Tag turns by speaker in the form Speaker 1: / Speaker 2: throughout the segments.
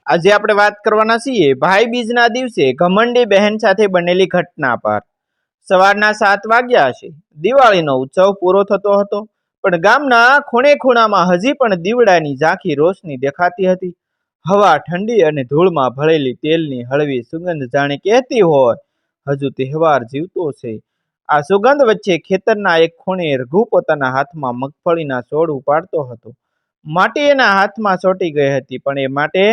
Speaker 1: આજે આપણે વાત કરવાના છીએ ભાઈ બીજના દિવસે ઘમંડી બહેન સાથે બનેલી ઘટના પર। સવારના 7 વાગ્યા હશે। દિવાળીનો ઉત્સવ પૂરો થતો હતો, પણ ગામના ખૂણે ખૂણામાં હજી પણ દીવડાની ઝાંખી રોશની દેખાતી હતી। હવા ઠંડી અને ધૂળમાં ભળેલી તેલની હળવી સુગંધ જાણે કહેતી હોય, હજુ તહેવાર જીવતો છે। આ સુગંધ વચ્ચે ખેતરના એક ખૂણે રઘુ પોતાના હાથમાં મગફળીના છોડ ઉપાડતો હતો। માટી એના હાથમાં ચોંટી ગઈ હતી, પણ એ માટે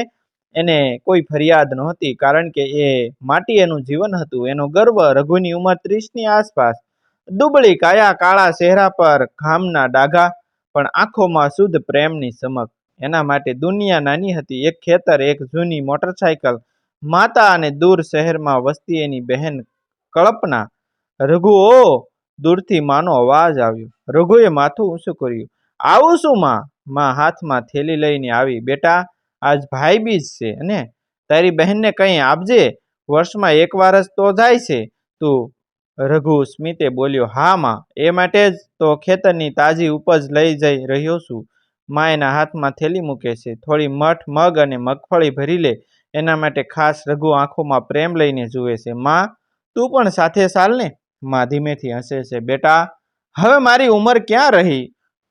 Speaker 1: એને કોઈ ફરિયાદ નહોતી, કારણ કે એ માટી એનું જીવન હતું, એનો ગર્વ। રઘુની ઉંમર 30ની આસપાસ, દુબળી કાયા, કાળા ચહેરા પર ઘામના ડાઘા, પણ આંખોમાં શુદ્ધ પ્રેમની ચમક। એના માટે દુનિયા નાની હતી, એક ખેતર, એક જૂની મોટરસાયકલ, માતા અને દૂર શહેરમાં વસતી એની બહેન કલ્પના। રઘુ, ઓ! દૂરથી માનો અવાજ આવ્યો। રઘુએ માથું ઊંચું કર્યું। આવું શું માં? માં હાથમાં થેલી લઈને આવી। બેટા, આજ ભાઈ બીજ છે અને તારી બહેનને કંઈ આપજે, વર્ષમાં એક વાર જ તો જાય છે તું। રઘુ સ્મિતે બોલ્યો, હા માં, એ માટે જ તો ખેતરની તાજી ઉપજ લઈ જઈ રહ્યો છું। માં એના હાથમાં થેલી મૂકે છે। થોડી મઠ, મગ અને મગફળી ભરી લે, એના માટે ખાસ। રઘુ આંખોમાં પ્રેમ લઈને જુએ છે। માં, તું પણ સાથે ચાલ ને। માં ધીમેથી હસે છે। બેટા, હવે મારી ઉંમર ક્યાં રહી?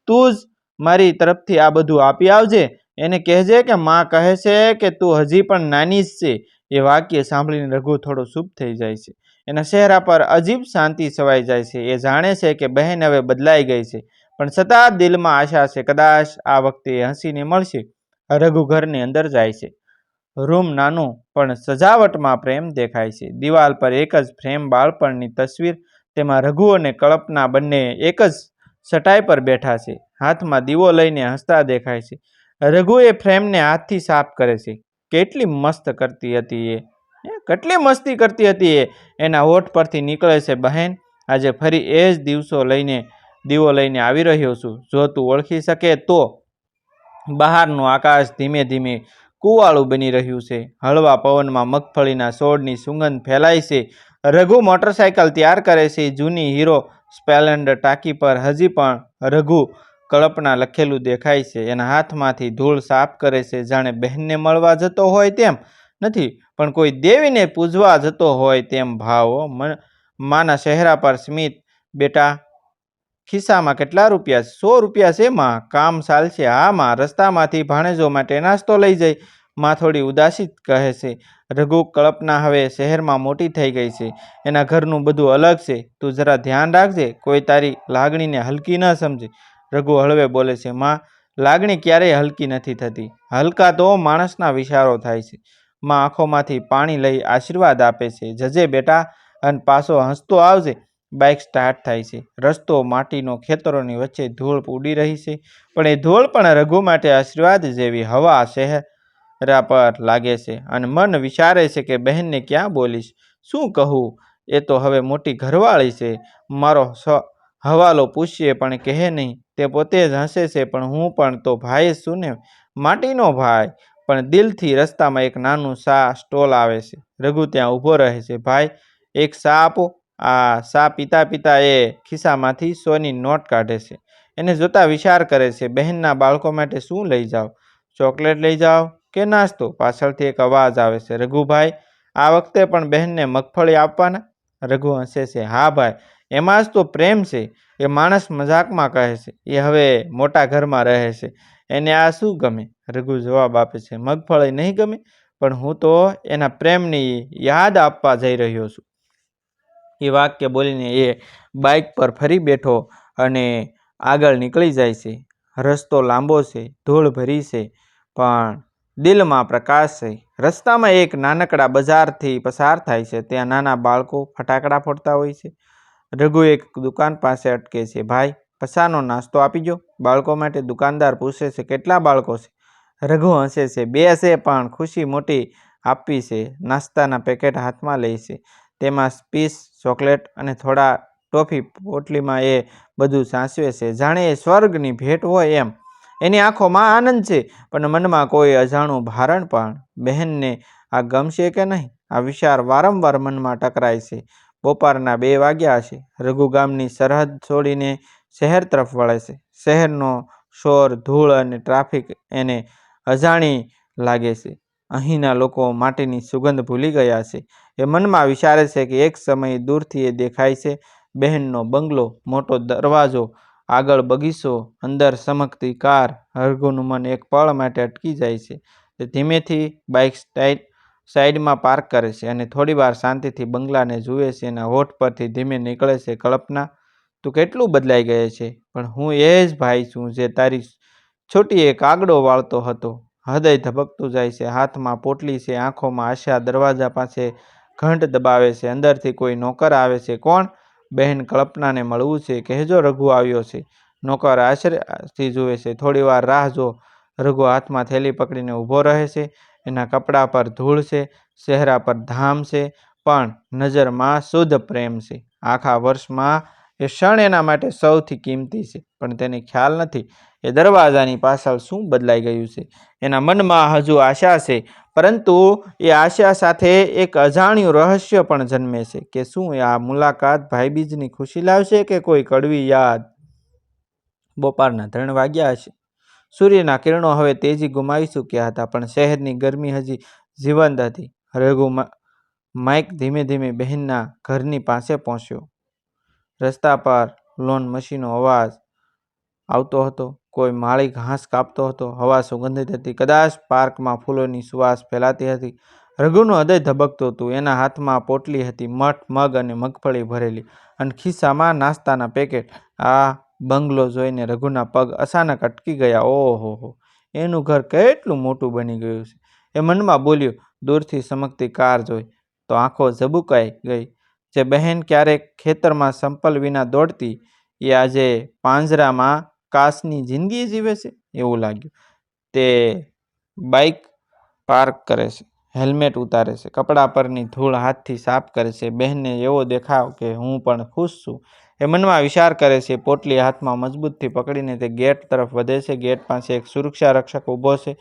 Speaker 1: તું જ મારી તરફથી આ બધું આપી આવજે। એને કહેજે કે માં કહે છે કે તું હજી પણ નાની જ છે। એ વાક્ય સાંભળીને રઘુ થોડો ચૂપ થઈ જાય છે। એના ચહેરા પર અજીબ શાંતિ છવાઈ જાય છે। એ જાણે છે કે બહેન હવે બદલાઈ ગઈ છે, પણ છતાં દિલમાં આશા છે, કદાચ આ વખતે એ હસીને મળશે। રઘુ ઘરની અંદર જાય છે। રૂમ નાનું, પણ સજાવટમાં પ્રેમ દેખાય છે। દિવાલ પર એક જ ફ્રેમ, બાળપણની તસવીર, તેમાં રઘુ અને કલ્પના બંને એક જ ચટાઈ પર બેઠા છે, હાથમાં દીવો લઈને હસતા દેખાય છે। રઘુ એ ફ્રેમને હાથથી સાફ કરે છે। કેટલી મસ્ત કરતી હતી એ, કેટલી મસ્તી કરતી હતી એ। એના હોઠ પરથી નીકળે છે, બહેન, આજે ફરી એ જ દીવો લઈને આવી રહ્યો છું, જો તું ઓળખી શકે તો। બહારનું આકાશ ધીમે ધીમે કુવાળું બની રહ્યું છે। હળવા પવનમાં મગફળીના છોડની સુગંધ ફેલાય છે। રઘુ મોટરસાયકલ તૈયાર કરે છે। જૂની હીરો સ્પ્લેન્ડર ટાંકી પર હજી પણ રઘુ કલ્પના લખેલું દેખાય છે। એના હાથમાંથી ધૂળ સાફ કરે છે, જાણે બહેનને મળવા જતો હોય તેમ નથી, પણ કોઈ દેવીને પૂજવા જતો હોય તેમ ભાવ। માના ચહેરા પર સ્મિત। બેટા, ખિસ્સામાં કેટલા રૂપિયા? 100 રૂપિયા છે માં, કામ ચાલશે? હા માં, રસ્તામાંથી ભાણેજો માટે નાસ્તો લઈ જઈ, માં થોડી ઉદાસી કહે છે। રઘુ, કલ્પના હવે શહેરમાં મોટી થઈ ગઈ છે, એના ઘરનું બધું અલગ છે, તું જરા ધ્યાન રાખજે, કોઈ તારી લાગણીને હલકી ન સમજે। રઘુ હળવે બોલે છે, માં, લાગણી ક્યારેય હલકી નથી થતી, હલકા તો માણસના વિચારો થાય છે। માં આંખોમાંથી પાણી લઈ આશીર્વાદ આપે છે। જજે બેટા, અને પાછો હસતો આવજે। બાઇક સ્ટાર્ટ થાય છે। રસ્તો માટીનો, ખેતરોની વચ્ચે ધૂળ ઉડી રહી છે, પણ એ ધૂળ પણ રઘુ માટે આશીર્વાદ જેવી। હવા ચહેરા પર લાગે છે અને મન વિચારે છે કે બહેનને ક્યાં બોલીશ, શું કહું? એ તો હવે મોટી ઘરવાળી છે, મારો હવાલો પૂછીએ પણ કહે નહીં, તે પોતે જ હસે છે, પણ હું પણ તો ભાઈ જ છું ને, માટીનો ભાઈ। પણ દિલથી રસ્તામાં એક નાનું ચા સ્ટોલ આવે છે। રઘુ ત્યાં ઊભો રહે છે। ભાઈ, એક ચા આપો। આ ચા પીતા પીતા એ ખિસ્સામાંથી 100ની નોટ કાઢે છે। એને જોતા વિચાર કરે છે, બહેનના બાળકો માટે શું લઈ જાઓ? ચોકલેટ લઈ જાઓ કે નાસ્તો? પાછળથી એક અવાજ આવે છે, રઘુભાઈ, આ વખતે પણ બહેનને મગફળી આપવાના? રઘુ હસે છે, હા ભાઈ, એમાં જ તો પ્રેમ છે। એ માણસ મજાકમાં કહે છે, એ હવે મોટા ઘરમાં રહે છે, એને આ શું ગમે? રઘુ જવાબ આપે છે, મગફળી નહીં ગમે, પણ હું તો એના પ્રેમની યાદ આપવા જઈ રહ્યો છું। એ વાક્ય બોલીને એ બાઇક પર ફરી બેઠો અને આગળ નીકળી જાય છે। રસ્તો લાંબો છે, ધૂળ ભરી છે, પણ દિલમાં પ્રકાશ છે। રસ્તામાં એક નાનકડા બજારથી પસાર થાય છે, ત્યાં નાના બાળકો ફટાકડા ફોડતા હોય છે। રઘુ એક દુકાન પાસે અટકે છે। ભાઈ, પસાનો નાસ્તો આપી જો, બાળકો માટે। દુકાનદાર પૂછે છે, કેટલા બાળકો છે? રઘુ હસે છે, 2 છે, પણ ખુશી મોટી આપવી છે। નાસ્તાના પેકેટ હાથમાં લે છે, તેમાં સ્પીસ, ચોકલેટ અને થોડા ટોફી પોટલીમાં એ બધું સાચવે છે, જાણે એ સ્વર્ગની ભેટ હોય એમ। એની આંખોમાં આનંદ છે, પણ મનમાં કોઈ અજાણું ભારણ પણ। બહેનને આ ગમશે કે નહીં, આ વિચાર વારંવાર મનમાં ટકરાય છે। બપોરના 2 વાગ્યા હશે। રઘુ ગામની સરહદ છોડીને શહેર તરફ વળે છે। શહેરનો શોર, ધૂળ અને ટ્રાફિક એને અજાણી લાગે છે। અહીંના લોકો માટીની સુગંધ ભૂલી ગયા છે. એ મનમાં વિચારે છે કે એક સમયે દૂરથી એ દેખાય છે બહેનનો બંગલો, મોટો દરવાજો, આગળ બગીચો, અંદર ચમકતી કાર. રઘુનું મન એક પળ માટે અટકી જાય છે. તે ધીમેથી બાઇક સાઈડમાં પાર્ક કરે છે અને થોડીવાર શાંતિથી બંગલાને જુએ છે. એના હોઠ પરથી ધીમે નીકળે છે, કલ્પના, તું કેટલું બદલાઈ ગઈ છે, પણ હું એ જ ભાઈ છું જે તારી છોટીએ કાગડો વાળતો હતો. હૃદય ધબકતું જાય છે, હાથમાં પોટલી છે, આંખોમાં આશા. દરવાજા પાસે ઘંટ દબાવે છે. અંદરથી કોઈ નોકર આવે છે. કોણ? બહેન કલ્પનાને મળવું છે. કહેજો રઘુ આવ્યો છે. નોકર આશ્ચર્યથી જુએ છે. થોડીવાર રાહ જો. રઘુ હાથમાં થેલી પકડીને ઊભો રહે છે. એના કપડા પર ધૂળ છે, ચહેરા પર ધામ છે, પણ નજરમાં શુદ્ધ પ્રેમ છે. આખા વર્ષમાં એ ક્ષણ એના માટે સૌથી કિંમતી છે, પણ તેને ખ્યાલ નથી એ દરવાજાની પાછળ શું બદલાઈ ગયું છે. એના મનમાં હજુ આશા છે, પરંતુ એ આશા સાથે એક અજાણ્યું રહસ્ય પણ જન્મે છે કે શું આ મુલાકાત ભાઈબીજની ખુશી લાવશે કે કોઈ કડવી યાદ. બપોરના 3 વાગ્યા હશે. સૂર્યના કિરણો હવે તેજી ગુમાવી ચૂક્યા હતા, પણ શહેરની ગરમી હજી જીવંત હતી. રઘુ માઇક ધીમે ધીમે બહેનના ઘરની પાસે પહોંચ્યો. રસ્તા પર લોન મશીનનો અવાજ આવતો હતો. કોઈ માળી ઘાસ કાપતો હતો. હવા સુગંધિત હતી. કદાચ પાર્કમાં ફૂલોની સુવાસ ફેલાતી હતી. રઘુનું હૃદય ધબકતું હતું. એના હાથમાં પોટલી હતી, મઠ, મગ અને મગફળી ભરેલી, અને ખિસ્સામાં નાસ્તાના પેકેટ. આ બંગલો જોઈને રઘુના પગ અચાનક અટકી ગયા. ઓહો, એનું ઘર કેટલું મોટું બની ગયું છે. એ મનમાં બોલ્યો. દૂરથી ચમકતી કાર જોઈ તો આંખો ઝબુકાઈ ગઈ. જે બહેન ક્યારેક ખેતરમાં સંપલ વિના દોડતી, એ આજે પાંજરામાં કાચની જિંદગી જીવે છે એવું લાગ્યું. તે બાઇક પાર્ક કરે છે, હેલ્મેટ ઉતારે છે, કપડા પરની ધૂળ હાથથી સાફ કરે છે. બહેનને એવો દેખાવ કે હું પણ ખુશ છું. એ મનમાં વિચાર કરે છે. પોટલી હાથમાં મજબૂતથી પકડીને તે ગેટ તરફ વધે છે. ગેટ પાસે એક સુરક્ષા રક્ષક ઊભો છે,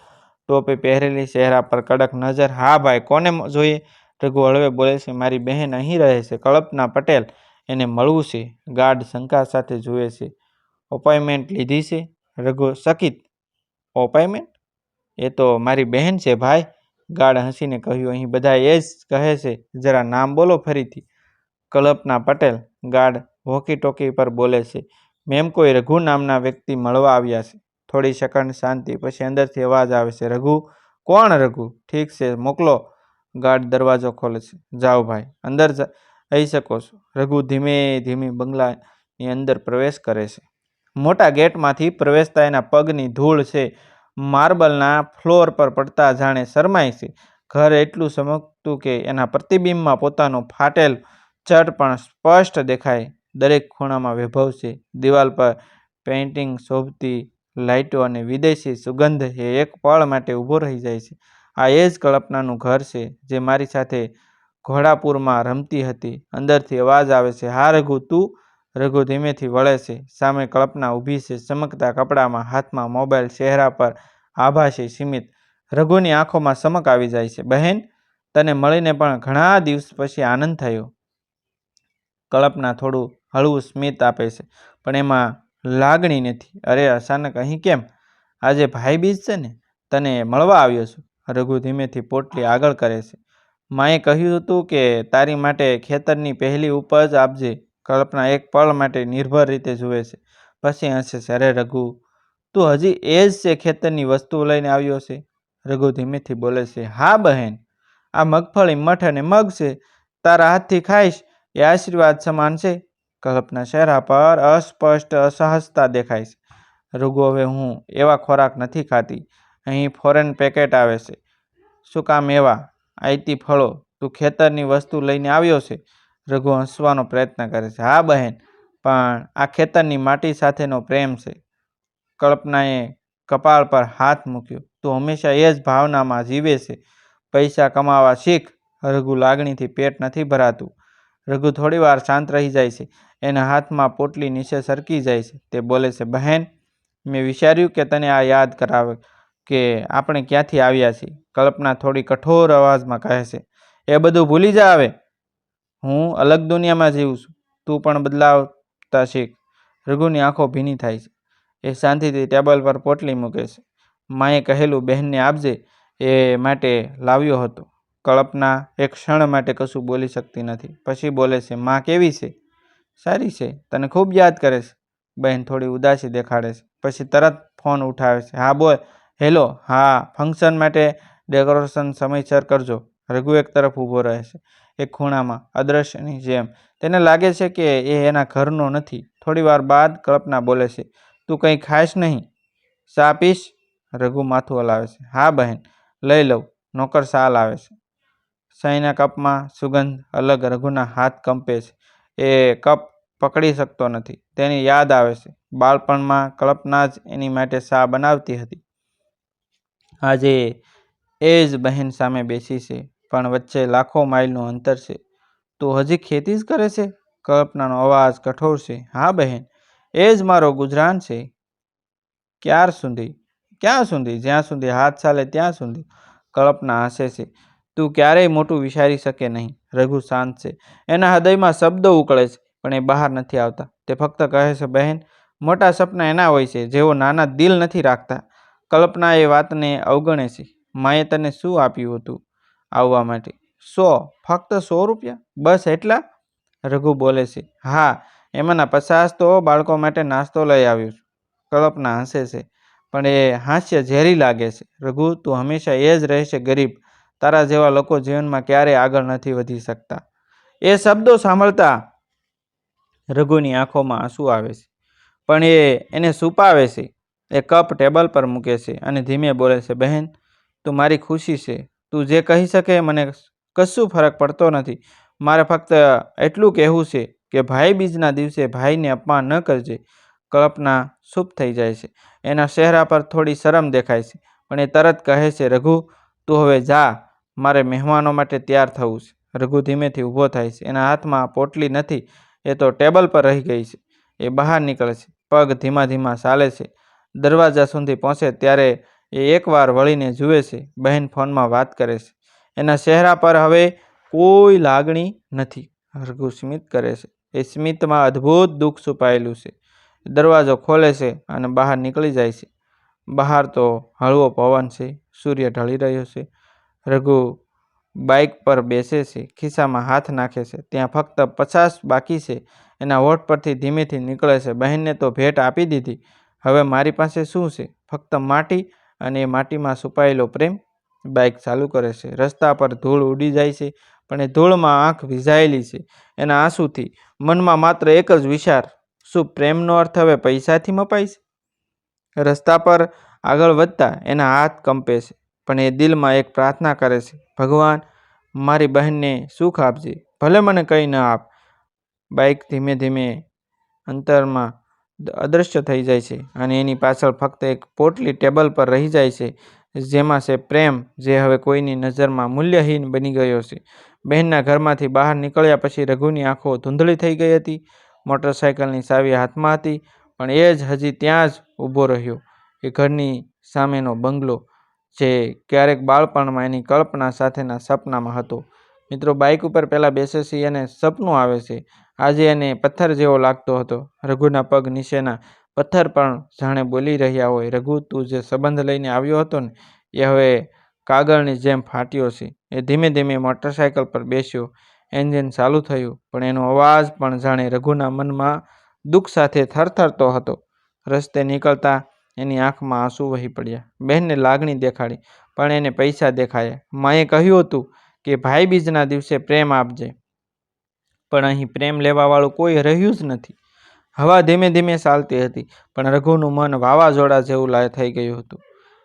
Speaker 1: ટોપી પહેરેલી, ચહેરા પર કડક નજર. હા ભાઈ, કોને જોઈએ? રઘુ હળવે બોલે છે. મારી બહેન અહીં રહે છે, કલ્પના પટેલ. એને મળવું છે. ગાર્ડ શંકા સાથે જુએ છે. અપોઇન્ટમેન્ટ લીધી છે? રઘુ ચકિત. અપોઇન્ટમેન્ટ? એ તો મારી બહેન છે ભાઈ, ગાર્ડ હસીને કહ્યું. અહીં બધા એ જ કહે છે, જરા નામ બોલો ફરીથી. કલ્પના પટેલ. ગાર્ડ વોકી ટોકી પર બોલે છે. મેમ, કોઈ રઘુ નામના વ્યક્તિ મળવા આવ્યા છે. થોડી સેકન્ડ શાંતિ, પછી અંદરથી અવાજ આવે છે. રઘુ? કોણ રઘુ? ઠીક છે, મોકલો. ગાર્ડ દરવાજો ખોલે છે. જાઓ ભાઈ, અંદર આવી શકો છો. રઘુ ધીમે ધીમે બંગલાની અંદર પ્રવેશ કરે છે. મોટા ગેટમાંથી પ્રવેશતા એના પગની ધૂળ છે માર્બલના ફ્લોર પર પડતા જાણે શરમાય છે. ઘર એટલું ચમકતું કે એના પ્રતિબિંબમાં પોતાનો ફાટેલ ચટ પણ સ્પષ્ટ દેખાય. દરેક ખૂણામાં વૈભવ છે. દિવાલ પર પેઇન્ટિંગ, શોભતી લાઇટો અને વિદેશી સુગંધ. એ એક પળ માટે ઊભો રહી જાય છે. આ એ જ કલ્પનાનું ઘર છે જે મારી સાથે ઘોડાપુરમાં રમતી હતી. અંદરથી અવાજ આવે છે. હા રઘુ, તું? રઘુ ધીમેથી વળે છે. સામે કલ્પના ઊભી છે, ચમકતા કપડામાં, હાથમાં મોબાઈલ, ચહેરા પર આભાસી સ્મિત. રઘુની આંખોમાં ચમક આવી જાય છે. બહેન, તને મળીને પણ ઘણા દિવસ પછી આનંદ થયો. કલ્પના થોડું હળવું સ્મિત આપે છે, પણ એમાં લાગણી નથી. અરે, અચાનક અહીં કેમ? આજે ભાઈબીજ છે ને, તને મળવા આવ્યો છું. રઘુ ધીમેથી પોટલી આગળ કરે છે. માએ કહ્યું હતું કે તારી માટે ખેતરની પહેલી ઉપજ આપજે. કલ્પના એક પળ માટે નિર્ભર રીતે જુએ છે, પછી હસે છે. અરે રઘુ, તું હજી એ જ છે ખેતરની વસ્તુઓ લઈને આવ્યો છે? રઘુ ધીમેથી બોલે છે. હા બહેન, આ મગફળી, મઠ અને મગ છે. તારા હાથથી ખાઈશ એ આશીર્વાદ સમાન છે. કલ્પના ચહેરા પર અસ્પષ્ટ અસહજતા દેખાય છે. રઘુ, હવે હું એવા ખોરાક નથી ખાતી. અહીં ફોરેન પેકેટ આવે છે. શું કામ એવા આયતી ફળો? તું ખેતરની વસ્તુ લઈને આવ્યો છે. રઘુ હસવાનો પ્રયત્ન કરે છે. હા બહેન, પણ આ ખેતરની માટી સાથેનો પ્રેમ છે. કલ્પનાએ કપાળ પર હાથ મૂક્યો. તું હંમેશા એ જ ભાવનામાં જીવે છે. પૈસા કમાવા શીખ. રઘુ લાગણીથી પેટ નથી ભરાતું. રઘુ થોડીવાર શાંત રહી જાય છે. એના હાથમાં પોટલી નીચે સરકી જાય છે. તે બોલે છે. બહેન, મેં વિચાર્યું કે તને આ યાદ કરાવે કે આપણે ક્યાંથી આવ્યા છીએ. કલ્પના થોડી કઠોર અવાજમાં કહે છે. એ બધું ભૂલી જા હવે. હું અલગ દુનિયામાં જીવું છું. તું પણ બદલાવતા શીખ. રઘુની આંખો ભીની થાય છે. એ શાંતિથી ટેબલ પર પોટલી મૂકે છે. માએ કહેલું બહેનને આપજે. એ માટે લાવ્યો હતો. કલ્પના એક ક્ષણ માટે કશું બોલી શકતી નથી. પછી બોલે છે, માં કેવી છે? સારી છે. તને ખૂબ યાદ કરે છે. બહેન થોડી ઉદાસી દેખાડે છે. પછી તરત ફોન ઉઠાવે છે. હા બોલ. હેલો. હા, ફંક્શન માટે ડેકોરેશન સમયસર કરજો. રઘુ એક તરફ ઊભો રહે છે, એક ખૂણામાં અદ્રશ્યની જેમ. તેને લાગે છે કે એ એના ઘરનો નથી. થોડી વાર બાદ કલ્પના બોલે છે, તું કંઈ ખાઈશ નહીં? ચા પીશ? રઘુ માથું હલાવે છે. હા બહેન, લઈ લઉં. નોકર ચા લાવે છે. ચાયના કપમાં સુગંધ અલગ. રઘુના હાથ કંપે છે. એ કપ પકડી શકતો નથી. તેની યાદ આવે છે. બાળપણમાં કલ્પના જ એની માટે ચા બનાવતી હતી. આજે એ જ બહેન સામે બેસી છે, પણ વચ્ચે લાખો માઇલનું અંતર છે. તું હજી ખેતી જ કરે છે? કલ્પનાનો અવાજ કઠોર છે. હા બહેન, એ જ મારો ગુજરાન છે. ક્યાં સુધી? જ્યાં સુધી હાથ ચાલે ત્યાં સુધી. કલ્પના હસે છે. તું ક્યારેય મોટું વિચારી શકે નહીં. રઘુ શાંત છે. એના હૃદયમાં શબ્દો ઉકળે છે, પણ એ બહાર નથી આવતા. તે ફક્ત કહે છે, બહેન, મોટા સપના એના હોય છે જેઓ નાના દિલ નથી રાખતા. કલ્પના એ વાતને અવગણે છે. માએ તને શું આપ્યું હતું આવવા માટે? 100. ફક્ત 100 રૂપિયા? બસ એટલા? રઘુ બોલે છે. હા, એમાંના 50 તો બાળકો માટે નાસ્તો લઈ આવ્યો છું. કલ્પના હસે છે, પણ એ હાસ્ય ઝેરી લાગે છે. રઘુ, તું હંમેશા એ જ રહેશે ગરીબ. તારા જેવા લોકો જીવનમાં ક્યારેય આગળ નથી વધી શકતા. એ શબ્દો સાંભળતા રઘુની આંખોમાં આંસુ આવે છે, પણ એને છુપાવે છે. એ કપ ટેબલ પર મૂકે છે અને ધીમે બોલે છે, બહેન, તું મારી ખુશી છે. તું જે કહી શકે મને કશું ફરક પડતો નથી. મારે ફક્ત એટલું કહેવું છે કે ભાઈ બીજના દિવસે ભાઈને અપમાન ન કરજે. કલ્પના ચૂપ થઈ જાય છે. એના ચહેરા પર થોડી શરમ દેખાય છે, પણ એ તરત કહે છે, રઘુ, તું હવે જા. મારે મહેમાનો માટે તૈયાર થવું છે. રઘુ ધીમેથી ઊભો થાય છે. એના હાથમાં પોટલી નથી. એ તો ટેબલ પર રહી ગઈ છે. એ બહાર નીકળે છે. પગ ધીમા ધીમા ચાલે છે. દરવાજા સુધી પહોંચે ત્યારે એ એકવાર વળીને જુએ છે. બહેન ફોનમાં વાત કરે છે. એના ચહેરા પર હવે કોઈ લાગણી નથી. રઘુ સ્મિત કરે છે. એ સ્મિતમાં અદ્ભુત દુઃખ છુપાયેલું છે. દરવાજો ખોલે છે અને બહાર નીકળી જાય છે. બહાર તો હળવો પવન છે. સૂર્ય ઢળી રહ્યો છે. રઘુ બાઇક પર બેસે છે. ખિસ્સામાં હાથ નાખે છે. ત્યાં ફક્ત 50 બાકી છે. એના હોઠ પરથી ધીમેથી નીકળે છે, બહેનને તો ભેટ આપી દીધી. હવે મારી પાસે શું છે? ફક્ત માટી, અને એ માટીમાં છુપાયેલો પ્રેમ. બાઇક ચાલુ કરે છે. રસ્તા પર ધૂળ ઉડી જાય છે, પણ એ ધૂળમાં આંખ ભીંજાયેલી છે એના આંસુથી. મનમાં માત્ર એક જ વિચાર, શું પ્રેમનો અર્થ હવે પૈસાથી મપાય છે? રસ્તા પર આગળ વધતા એના હાથ કંપે છે, પણ એ દિલમાં એક પ્રાર્થના કરે છે, ભગવાન, મારી બહેનને સુખ આપજે, ભલે મને કંઈ ન આપ. બાઇક ધીમે ધીમે અંતરમાં અદૃશ્ય થઈ જાય છે અને એની પાછળ ફક્ત એક પોટલી ટેબલ પર રહી જાય છે, જેમાં છે પ્રેમ, જે હવે કોઈની નજરમાં મૂલ્યહીન બની ગયો છે. બહેનના ઘરમાંથી બહાર નીકળ્યા પછી રઘુની આંખો ધૂંધળી થઈ ગઈ હતી. મોટરસાયકલની ચાવી હાથમાં હતી, પણ એ જ હજી ત્યાં જ ઊભો રહ્યો. એ ઘરની સામેનો બંગલો, જે ક્યારેક બાળપણમાં એની કલ્પના સાથેના સપનામાં હતો. મિત્રો, બાઇક ઉપર પહેલાં બેસે છે અને સપનું આવે છે. આજે એને પથ્થર જેવો લાગતો હતો. રઘુના પગ નીચેના પથ્થર પણ જાણે બોલી રહ્યા હોય, રઘુ, તું જે સંબંધ લઈને આવ્યો હતો ને, એ હવે કાગળની જેમ ફાટ્યો છે. એ ધીમે ધીમે મોટરસાયકલ પર બેસ્યો. એન્જિન ચાલુ થયું, પણ એનો અવાજ પણ જાણે રઘુના મનમાં દુઃખ સાથે થરથરતો હતો. રસ્તે નીકળતા એની આંખમાં આંસુ વહી પડ્યા. બહેનને લાગણી દેખાડી, પણ એને પૈસા દેખાયા. માએ કહ્યું હતું કે ભાઈ બીજના દિવસે પ્રેમ આપજે, પણ અહીં પ્રેમ લેવાવાળું કોઈ રહ્યું જ નથી. હવા ધીમે ધીમે ચાલતી હતી, પણ રઘુનું મન વાવાઝોડા જેવું થઈ ગયું હતું.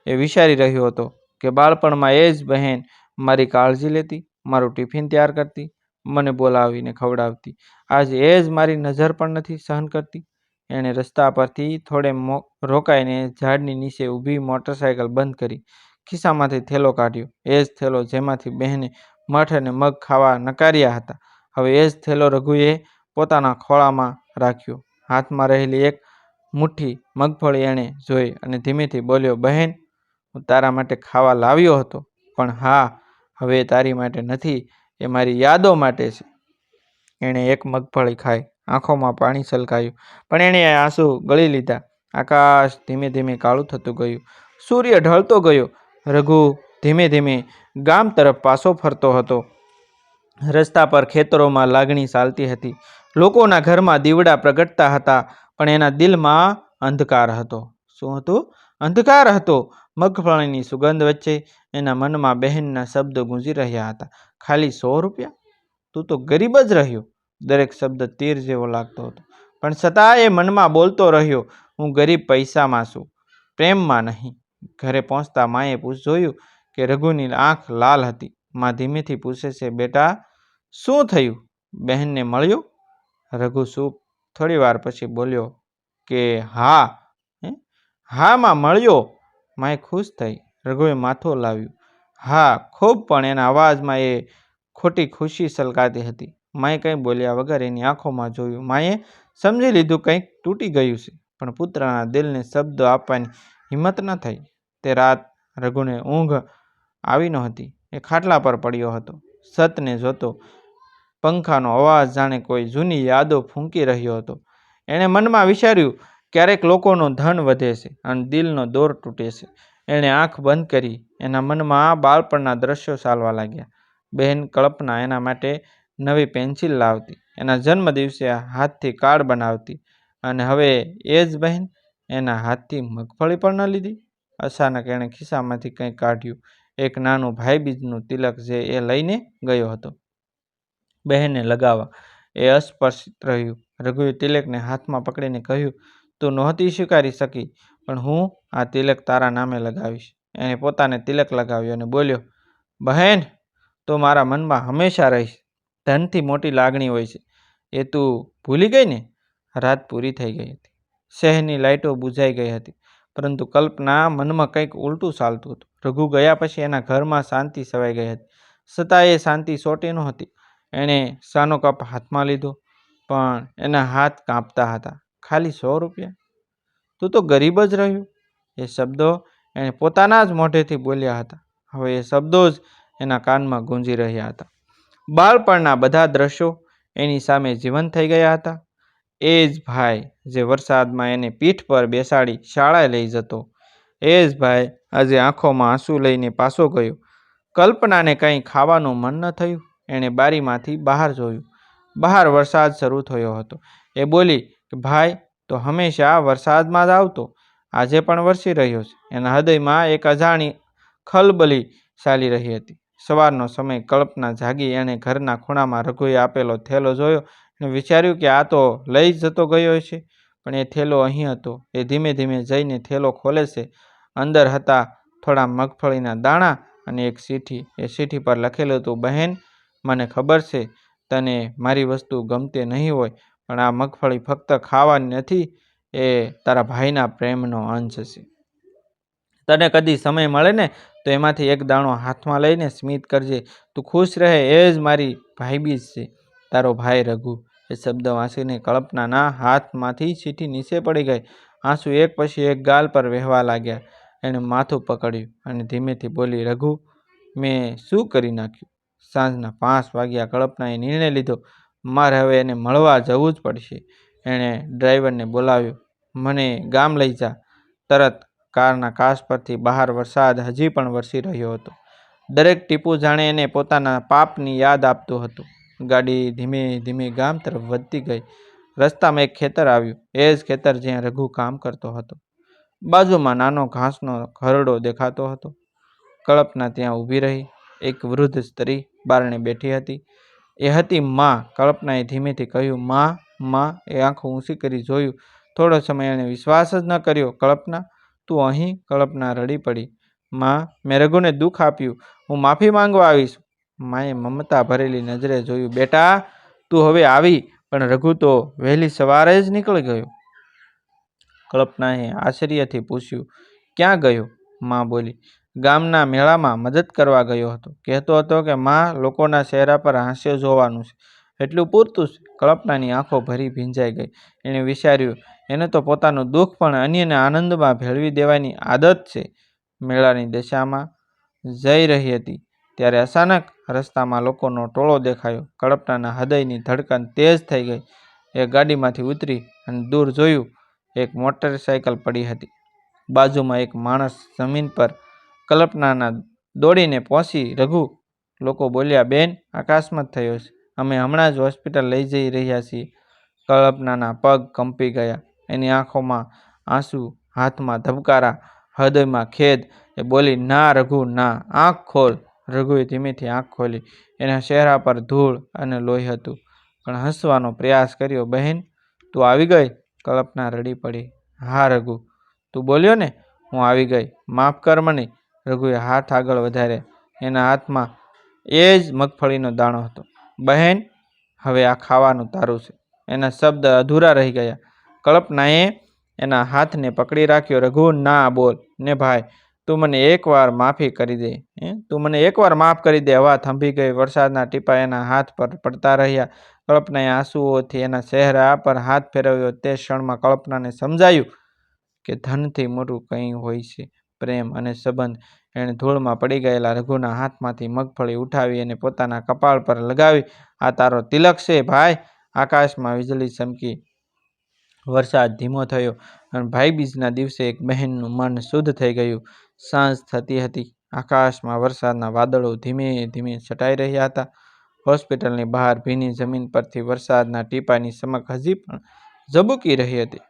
Speaker 1: એ વિચારી રહ્યો હતો કે બાળપણમાં એ જ બહેન મારી કાળજી લેતી, મારું ટિફિન તૈયાર કરતી, મને બોલાવીને ખવડાવતી. આજે એ જ મારી નજર પણ નથી સહન કરતી. એણે રસ્તા પરથી થોડે રોકાઈને ઝાડની નીચે ઊભી મોટરસાયકલ બંધ કરી. ખિસ્સામાંથી થેલો કાઢ્યો. એ જ થેલો જેમાંથી બહેને મઠ અને મગ ખાવા નકાર્યા હતા. હવે એ જ થેલો રઘુએ પોતાના ખોળામાં રાખ્યો. હાથમાં રહેલી એક મુઠ્ઠી મગફળી એણે જોઈ અને ધીમેથી બોલ્યો, બહેન, હું તારા માટે ખાવા લાવ્યો હતો, પણ હા, હવે તારી માટે નથી, એ મારી યાદો માટે છે. એણે એક મગફળી ખાઈ, આંખોમાં પાણી છલકાયું, પણ એણે આંસુ ગળી લીધા. આકાશ ધીમે ધીમે કાળું થતું ગયું. સૂર્ય ઢળતો ગયો. રઘુ ધીમે ધીમે ગામ તરફ પાછો ફરતો હતો. રસ્તા પર ખેતરોમાં લાગણી ચાલતી હતી. લોકોના ઘરમાં દીવડા પ્રગટતા હતા, પણ એના દિલમાં અંધકાર હતો. શું હતું? અંધકાર હતો. મગફળીની સુગંધ વચ્ચે એના મનમાં બહેનના શબ્દો ગુંજી રહ્યા હતા. ખાલી 100 રૂપિયા? તું તો ગરીબ જ રહ્યો. દરેક શબ્દ તીર જેવો લાગતો હતો. પણ છતાં એ મનમાં બોલતો રહ્યો, હું ગરીબ પૈસામાં છું, પ્રેમમાં નહીં. ઘરે પહોંચતા માએ જોયું કે રઘુની આંખ લાલ હતી. માં ધીમેથી પૂછે છે, બેટા શું થયું? બહેનને મળ્યો? રઘુ ચૂપ. થોડી વાર પછી બોલ્યો કે હા. હા માં, મળ્યો. માએ ખુશ થઈ. રઘુએ માથું લાવ્યું. હા, ખૂબ, પણ એના અવાજમાં એ ખોટી ખુશી છલકાતી હતી. માએ કંઈ બોલ્યા વગર એની આંખોમાં જોયું. માએ સમજી લીધું કંઈક તૂટી ગયું છે, પણ પુત્રના દિલને શબ્દો આપવાની હિંમત ન થઈ. તે રાત રઘુને ઊંઘ આવી નહોતી. એ ખાટલા પર પડ્યો હતો, છતને જોતો. પંખાનો અવાજ જાણે કોઈ જૂની યાદો ફૂંકી રહ્યો હતો. એણે મનમાં વિચાર્યું, ક્યારેક લોકોનું ધન વધે છે અને દિલનો દોર તૂટે છે. એણે આંખ બંધ કરી. એના મનમાં બાળપણના દ્રશ્યો ચાલવા લાગ્યા. બહેન કલ્પના એના માટે નવી પેન્સિલ લાવતી, એના જન્મદિવસે હાથથી કાર્ડ બનાવતી, અને હવે એ જ બહેન એના હાથથી મગફળી પણ ન લીધી. અચાનક એણે ખિસ્સામાંથી કંઈક કાઢ્યું, એક નાનું ભાઈબીજનું તિલક જે એ લઈને ગયો હતો બહેનને લગાવવા. એ અસ્પર્શિત રહ્યું. રઘુએ તિલકને હાથમાં પકડીને કહ્યું, તું નહોતી સ્વીકારી શકી, પણ હું આ તિલક તારા નામે લગાવીશ. એણે પોતાને તિલક લગાવ્યો અને બોલ્યો, બહેન, તું મારા મનમાં હંમેશા રહીશ. ધનથી મોટી લાગણી હોય છે, એ તું ભૂલી ગઈ ને? રાત પૂરી થઈ ગઈ હતી. શહેરની લાઇટો બુઝાઈ ગઈ હતી, પરંતુ કલ્પના મનમાં કંઈક ઉલટું ચાલતું હતું. રઘુ ગયા પછી એના ઘરમાં શાંતિ છવાઈ ગઈ હતી, છતાં એ શાંતિ સોટી નહોતી. એણે ચાનો કપ હાથમાં લીધો, પણ એના હાથ કાંપતા હતા. ખાલી 100 રૂપિયા? તું તો ગરીબ જ રહ્યો. એ શબ્દો એણે પોતાના જ મોઢેથી બોલ્યા હતા. હવે એ શબ્દો જ એના કાનમાં ગુંજી રહ્યા હતા. બાળપણના બધા દ્રશ્યો એની સામે જીવંત થઈ ગયા હતા. એ જ ભાઈ જે વરસાદમાં એને પીઠ પર બેસાડી શાળાએ લઈ જતો, એ જ ભાઈ આજે આંખોમાં આંસુ લઈને પાછો ગયો. કલ્પનાને કંઈ ખાવાનું મન ન થયું. એણે બારીમાંથી બહાર જોયું. બહાર વરસાદ શરૂ થયો હતો. એ બોલી કે ભાઈ તો હંમેશા વરસાદમાં જ આવતો, આજે પણ વરસી રહ્યો છે. એના હૃદયમાં એક અજાણી ખલબલી ચાલી રહી હતી. સવારનો સમય. કલ્પના જાગી. એણે ઘરના ખૂણામાં રઘુએ આપેલો થેલો જોયો. એણે વિચાર્યું કે આ તો લઈ જતો ગયો છે, પણ એ થેલો અહીં હતો. એ ધીમે ધીમે જઈને થેલો ખોલે છે. અંદર હતા થોડા મગફળીના દાણા અને એક ચીઠી. એ ચીઠી પર લખેલું હતું, બહેન, મને ખબર છે તને મારી વસ્તુ ગમતી નહીં હોય, પણ આ મગફળી ફક્ત ખાવાની નથી, એ તારા ભાઈના પ્રેમનો અંશ છે. તને કદી સમય મળે ને તો એમાંથી એક દાણો હાથમાં લઈને સ્મિત કરજે. તું ખુશ રહે, એ જ મારી ભાઈબીજ છે. તારો ભાઈ રઘુ. એ શબ્દ વાંચીને કલ્પનાના હાથમાંથી ચીઠી નીચે પડી ગઈ. આંસુ એક પછી એક ગાલ પર વહેવા લાગ્યા. એણે માથું પકડ્યું અને ધીમેથી બોલી, રઘુ, મેં શું કરી નાખ્યું? સાંજના 5 વાગ્યા. કલ્પનાએ નિર્ણય લીધો, મારે હવે એને મળવા જવું જ પડશે. એણે ડ્રાઈવરને બોલાવ્યો, મને ગામ લઈ જા. તરત કારના કાચ પરથી બહાર વરસાદ હજી પણ વરસી રહ્યો હતો. દરેક ટીપું જાણે એને પોતાના પાપની યાદ આપતું હતું. ગાડી ધીમે ધીમે ગામ તરફ વધતી ગઈ. રસ્તામાં એક ખેતર આવ્યું. એ જ ખેતર જ્યાં રઘુ કામ કરતો હતો. બાજુમાં નાનો ઘાસનો ઘરડો દેખાતો હતો. કલ્પના ત્યાં ઊભી રહી. એક વૃદ્ધ સ્ત્રી બારણે બેઠી હતી. એ હતી માં. કલ્પનાએ ધીમેથી કહ્યું, માં, માં. એ આંખો ઊંચી કરી જોયું. થોડો સમય એણે વિશ્વાસ જ ન કર્યો. કલ્પના, તું અહીં? કલ્પના રડી પડી. માં, મેં રઘુને દુઃખ આપ્યું, હું માફી માંગવા આવીશ. માએ મમતા ભરેલી નજરે જોયું, બેટા, તું હવે આવી, પણ રઘુ તો વહેલી સવારે જ નીકળી ગયો. કલ્પનાએ આશ્ચર્યથી પૂછ્યું, ક્યાં ગયો? માં બોલી, ગામના મેળામાં મદદ કરવા ગયો હતો. કહેતો હતો કે માં, લોકોના ચહેરા પર હાસ્ય જોવાનું છે, એટલું પૂરતું છે. કલ્પનાની આંખો ભરી ભીંજાઈ ગઈ. એણે વિચાર્યું, એને તો પોતાનું દુઃખ પણ અન્યને આનંદમાં ભેળવી દેવાની આદત છે. મેળાની દિશામાં જઈ રહી હતી ત્યારે અચાનક રસ્તામાં લોકોનો ટોળો દેખાયો. કલ્પનાના હૃદયની ધડકન તેજ થઈ ગઈ. એ ગાડીમાંથી ઉતરી અને દૂર જોયું. એક મોટરસાયકલ પડી હતી. બાજુમાં એક માણસ જમીન પર કલ્પનાના દોડીને પહોંચી રઘુ. લોકો બોલ્યા, બેન, અકસ્માત થયો છે, અમે હમણાં જ હોસ્પિટલ લઈ જઈ રહ્યા છીએ. કલ્પનાના પગ કંપી ગયા. એની આંખોમાં આંસુ, હાથમાં ધબકારા, હૃદયમાં ખેદ. એ બોલી, ના રઘુ, ના, આંખ ખોલ. રઘુએ ધીમેથી આંખ ખોલી. એના ચહેરા પર ધૂળ અને લોહી હતું, પણ હસવાનો પ્રયાસ કર્યો. બહેન, તું આવી ગઈ? કલ્પના રડી પડી. હા રઘુ, તું બોલ્યો ને, હું આવી ગઈ, માફ કર મને. રઘુએ હાથ આગળ વધાર્યા. એના હાથમાં એ જ મગફળીનો દાણો હતો. બહેન, હવે આ ખાવાનું તારું છે. એના શબ્દ અધૂરા રહી ગયા. કલ્પનાએ એના હાથને પકડી રાખ્યો. રઘુ, ના બોલ ને ભાઈ, તું મને એકવાર માફી કરી દે. તું મને એકવાર માફ કરી દે. હવા થંભી ગઈ. વરસાદના ટીપા એના હાથ પર પડતા રહ્યા. કલ્પનાએ આંસુઓથી એના ચહેરા પર હાથ ફેરવ્યો. તે ક્ષણમાં કલ્પનાને સમજાયું કે ધનથી મોટું કંઈ હોય છે પ્રેમ અને સંબંધ. એણે ધૂળમાં પડી ગયેલા રઘુના હાથમાંથી મગફળી ઉઠાવી અને પોતાના કપાળ પર લગાવી. આ તારો તિલક છે ભાઈ. આકાશમાં વીજળી ચમકી. વરસાદ ધીમો થયો અને ભાઈબીજના દિવસે એક બહેનનું મન શુદ્ધ થઈ ગયું. સાંજ થતી હતી. આકાશમાં વરસાદના વાદળો ધીમે ધીમે છટાઈ રહ્યા હતા. હોસ્પિટલની બહાર ભીની જમીન પરથી વરસાદના ટીપાની ચમક હજી પણ ઝબૂકી રહી હતી.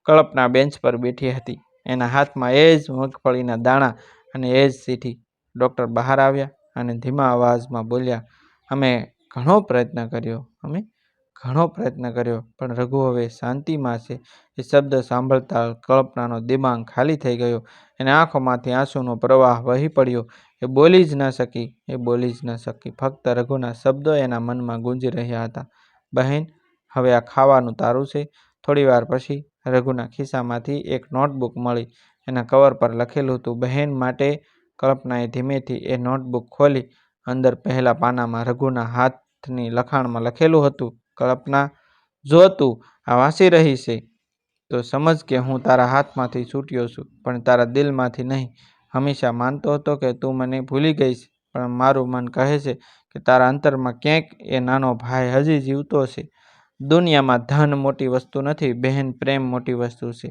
Speaker 1: કલ્પના બેન્ચ પર બેઠી હતી. એના હાથમાં એ જ મગફળીના દાણા અને એ જ ચીઠી. ડૉક્ટર બહાર આવ્યા અને ધીમા અવાજમાં બોલ્યા, અમે ઘણો પ્રયત્ન કર્યો, પણ રઘુ હવે શાંતિમાં છે. એ શબ્દ સાંભળતા કલ્પનાનો દિમાગ ખાલી થઈ ગયો. એના આંખોમાંથી આંસુનો પ્રવાહ વહી પડ્યો. એ બોલી જ ન શકી. ફક્ત રઘુના શબ્દો એના મનમાં ગુંજી રહ્યા હતા. બહેન, હવે આ ખાવાનું તારું છે. થોડી વાર પછી રઘુના ખિસ્સામાંથી એક નોટબુક મળી. એના કવર પર લખેલું હતું, બહેન માટે. કલ્પનાએ ધીમેથી એ નોટબુક ખોલી. અંદર પહેલા પાનામાં રઘુના હાથની લખાણમાં લખેલું હતું, કલ્પના, જો તું આ વાંચી રહી છે તો સમજ કે હું તારા હાથમાંથી છૂટ્યો છું, પણ તારા દિલમાંથી નહીં. હંમેશા માનતો હતો કે તું મને ભૂલી ગઈ છે, પણ મારું મન કહે છે કે તારા અંતરમાં ક્યાંક એ નાનો ભાઈ હજી જીવતો છે. દુનિયામાં ધન મોટી વસ્તુ નથી બહેન, પ્રેમ મોટી વસ્તુ છે.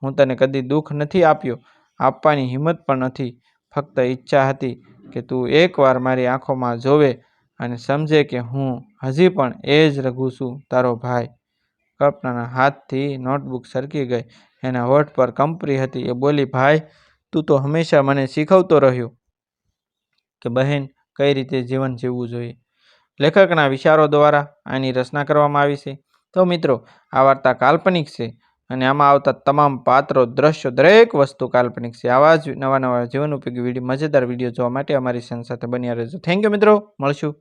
Speaker 1: હું તને કદી દુઃખ નથી આપ્યો, આપવાની હિંમત પણ નથી. ફક્ત ઈચ્છા હતી કે તું એકવાર મારી આંખોમાં જોવે અને સમજે કે હું હજી પણ એ જ રઘુ છું, તારો ભાઈ. કલ્પનાના હાથથી નોટબુક સરકી ગઈ. એના હોઠ પર કંપરી હતી. એ બોલી, ભાઈ, તું તો હંમેશા મને શીખવતો રહ્યો કે બહેન કઈ રીતે જીવન જીવવું જોઈએ. લેખકના વિચારો દ્વારા આની રચના કરવામાં આવી છે. તો મિત્રો, આ વાર્તા કાલ્પનિક છે અને આમાં આવતા તમામ પાત્રો, દ્રશ્યો, દરેક વસ્તુ કાલ્પનિક છે. આવા જ નવા જીવન ઉપયોગી મજેદાર વિડીયો જોવા માટે અમારી ચેનલ સાથે બન્યા રહેજો. થેન્ક યુ મિત્રો, મળશું.